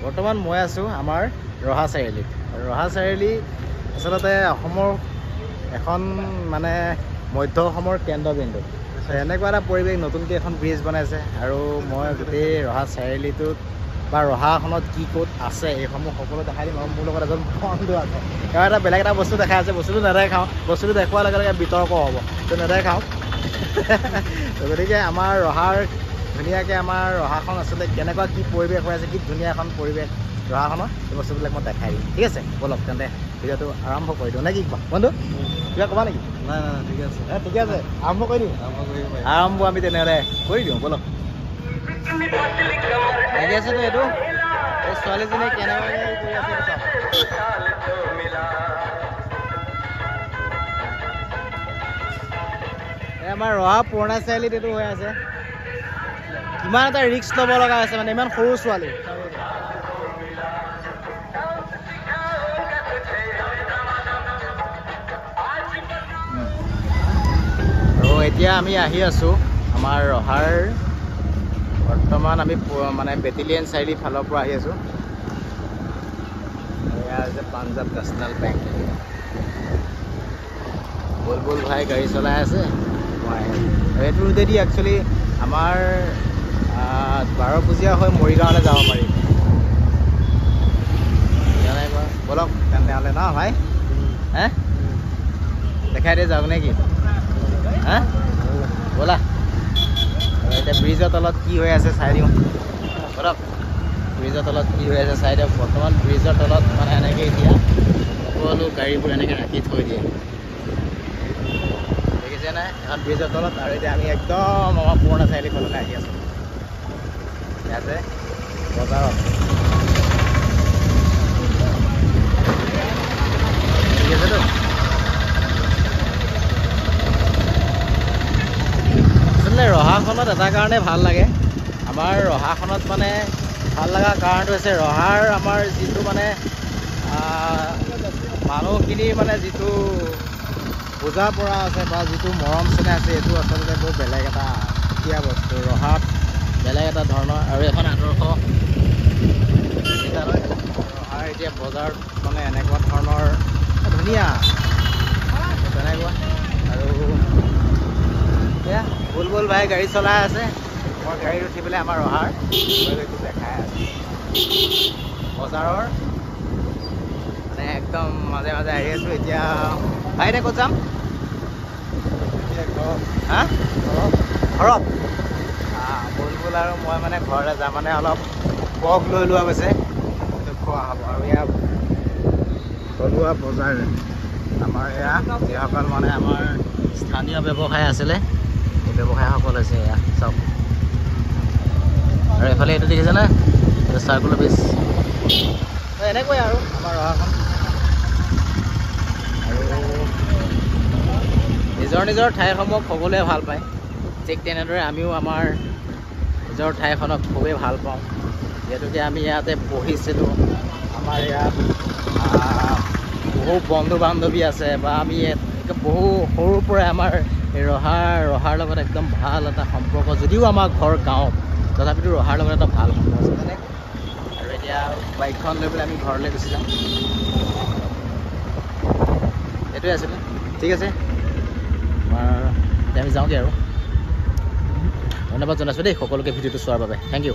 বৰ্তমান মই আছোঁ আমাৰ ৰহা চাৰিআলিত। ৰহা চাৰিআলি আচলতে অসমৰ এখন মানে মধ্য অসমৰ কেন্দ্ৰবিন্দু। এনেকুৱা এটা পৰিৱেশ, নতুনকৈ এখন ব্ৰিজ বনাইছে আৰু মই গোটেই ৰহা চাৰিআলিটোত বা ৰহাখনত কি ক'ত আছে এইসমূহ সকলো দেখাই দিম। আৰু মোৰ লগত এজন বন্ধু আছে, তেওঁ এটা বেলেগ এটা বস্তু দেখাই আছে। বস্তুটো নেদেখাওঁ, বস্তুটো দেখুওৱাৰ লগে লগে বিতৰ্ক হ'ব, তো নেদেখাওঁ। গতিকে আমাৰ ৰহাৰ ধুনীয়াকৈ আমাৰ ৰহাখন আচলতে কেনেকুৱা কি পৰিৱেশ হৈ আছে, কি ধুনীয়া এখন পৰিৱেশ ৰহাখনত, এই বস্তুবিলাক মই দেখাই দিম। ঠিক আছে, ব'লক তেন্তে ভিডিঅ'টো আৰম্ভ কৰি দিওঁ নে কি কোৱা বন্ধু? কিবা ক'বা নেকি? নাই ঠিকে আছে। ঠিকে আছে, আৰম্ভ কৰি দিওঁ। আৰম্ভ আমি তেনেহ'লে কৰি দিওঁ, ব'লক। লাগি আছেতো এইটো, এই ছোৱালীজনীয়ে কেনেকৈ কৰি আছে এইটো চাওক। আমাৰ ৰহা পুৰণা চাৰিআলিত এইটো হৈ আছে। কিমান এটা ৰিস্ক ল'ব লগা হৈছে, মানে ইমান সৰু ছোৱালী। আৰু এতিয়া আমি আহি আছোঁ আমাৰ ৰহাৰ, বৰ্তমান আমি মানে বেটেলিয়ান চাৰিআলি ফালৰ পৰা আহি আছোঁ। এয়া হৈছে পাঞ্জাৱ নেশ্যনেল বেংক। বুলবুল ভাই গাড়ী চলাই আছে, মই এইটো ৰোডেদি একচুৱেলি আমাৰ 12 পূজীয়া হৈ মৰিগাঁৱলৈ যাব পাৰি। ব'লক তেনেহ'লে ন ভাই, হে দেখাই দিয়ে যাওক নে কি? হা ব'লা। এতিয়া ব্ৰিজৰ তলত কি হৈ আছে চাই দিওঁ, ব'লক। ব্ৰিজৰ তলত কি হৈ আছে চাই দিয়ক। বৰ্তমান ব্ৰিজৰ তলত মানে এনেকৈ এতিয়া সকলো গাড়ীবোৰ এনেকৈ ৰাখি থৈ দিয়ে, দেখিছে নাই? এখন ব্ৰিজৰ তলত। আৰু এতিয়া আমি একদম আমাৰ পুৰণা চাৰিআলি ফাললৈ আহি আছোঁ। ইয়াতে বজাৰত ঠিক আছেতো। আচলতে ৰহাখনত এটা কাৰণে ভাল লাগে। আমাৰ ৰহাখনত মানে ভাল লগা কাৰণটো হৈছে ৰহাৰ আমাৰ যিটো মানে মানুহখিনিৰ মানে যিটো বুজা পৰা আছে বা যিটো মৰম চেনেহ আছে, এইটো আচলতে বহুত বেলেগ এটা সুকীয়া বস্তু। ৰহাত বেলেগ এটা ধৰণৰ আৰু এখন আদৰ্শ ৰহাৰ এতিয়া বজাৰত মানে এনেকুৱা ধৰণৰ ধুনীয়া তেনেকুৱা। আৰু এয়া বুলবুল ভাই গাড়ী চলাই আছে, মই গাড়ীত উঠি পেলাই আমাৰ ৰহাৰ পৰিৱেশটো দেখাই আছোঁ। বজাৰৰ মানে একদম মাজে মাজে আহি আছোঁ। এতিয়া ভাই এতিয়া ক'ত যাম? হা ঘৰত? বুলবুল আৰু মই মানে ঘৰলৈ যাম, মানে অলপ পগ লৈ লোৱা গৈছে, খোৱা হ'ব। আৰু এয়া থলুৱা বজাৰ, আমাৰ এয়া যিসকল মানে আমাৰ স্থানীয় ব্যৱসায় আছিলে, এই ব্যৱসায়সকল হৈছে এয়া চাওক। আৰু এইফালে এইটো দেখিছেনে, এইটো চাৰ্কুল অফিচ। এনেকৈ আৰু আমাৰ ৰহাখন। আৰু নিজৰ নিজৰ ঠাইসমূহক সকলোৱে ভাল পায়, ঠিক তেনেদৰে আমিও আমাৰ নিজৰ ঠাইখনক খুবেই ভাল পাওঁ। যিহেতুকে আমি ইয়াতে পঢ়িছিলোঁ, আমাৰ ইয়াত বহু বন্ধু বান্ধৱী আছে, বা আমি বহু সৰুৰ পৰাই আমাৰ এই ৰহাৰ লগত একদম ভাল এটা সম্পৰ্ক। যদিও আমাৰ ঘৰ গাঁৱত, তথাপিতো ৰহাৰ লগত এটা ভাল সম্পৰ্ক আছে তেনেকৈ। আৰু এতিয়া বাইকখন লৈ পেলাই আমি ঘৰলৈ গুচি যাম। এইটোৱে আছিলে, ঠিক আছে। এতিয়া আমি যাওঁগৈ আৰু ধন্যবাদ জনাইছোঁ দেই সকলোকে ভিডিঅ'টো চোৱাৰ বাবে। Thank U.